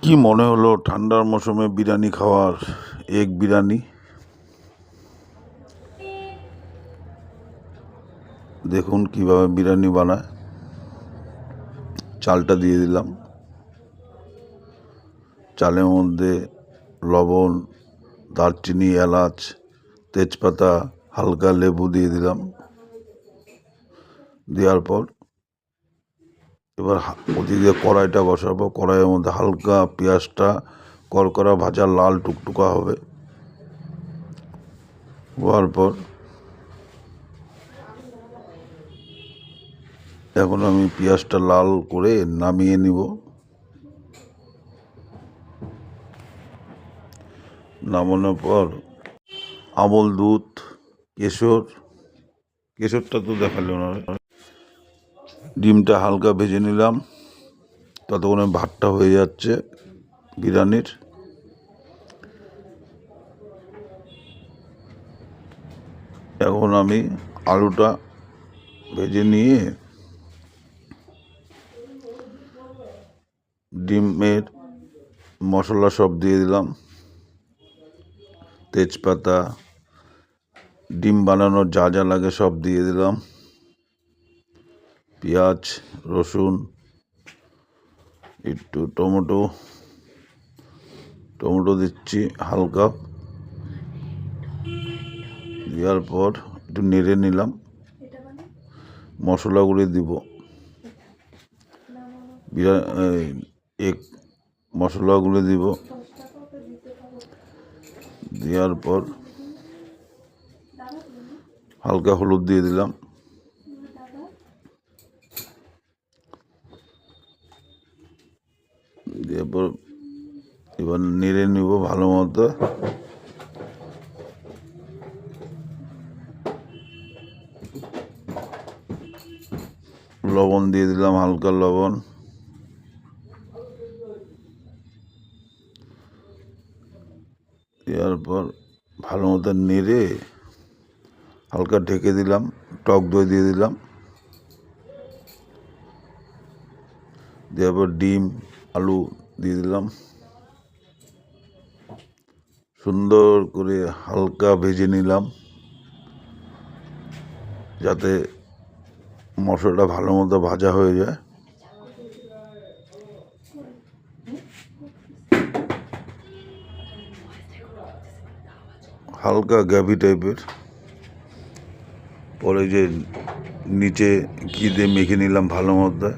কি মনে হলো ঠান্ডার মৌসুমে বিরিয়ানি খাওয়ার? এগ বিরিয়ানি। দেখুন কিভাবে বিরিয়ানি বানায়। চালটা দিয়ে দিলাম, চালের মধ্যে লবণ, দারচিনি, এলাচ, তেজপাতা, হালকা লেবু দিয়ে দিলাম। দেওয়ার পর এবার ওদিকে কড়াইটা বসাবো। কড়াইয়ের মধ্যে হালকা পেঁয়াজটা কড়কড়া ভাজা লাল টুকটুকা হবে। হওয়ার পর এখন আমি পেঁয়াজটা লাল করে নামিয়ে নিব। নামানোর পর আমল দুধ, কেশরটা তো দেখালো না। ডিমটা হালকা ভেজে নিলাম, ততক্ষণে ভাতটা হয়ে যাচ্ছে বিরিয়ানির। এখন আমি আলুটা ভেজে নিয়ে ডিমের মশলা সব দিয়ে দিলাম, তেজপাতা, ডিম বানানোর যা যা লাগে সব দিয়ে দিলাম, পেঁয়াজ, রসুন, একটু টমেটো দিচ্ছি হালকা। দেওয়ার পর একটু নেড়ে নিলাম, মশলাগুলি দিব। এক মশলাগুলো দিব। দেওয়ার পর হালকা হলুদ দিয়ে দিলাম। দেওয়ার পর এবার নেড়ে নিব ভালো মতো। লবণ দিয়ে দিলাম, হালকা লবণ। দেওয়ার পর ভালো মতো নেড়ে হালকা ঢেকে দিলাম। টক দই দিয়ে দিলাম। দেওয়ার পর ডিম, আলু দিয়ে দিলাম। সুন্দর করে হালকা ভেজে নিলাম, যাতে মশলাটা ভালো মতো ভাজা হয়ে যায়। হালকা গ্রেভি টাইপের। পরে যে নিচে ঘি দিয়ে মেখে নিলাম ভালো মতো।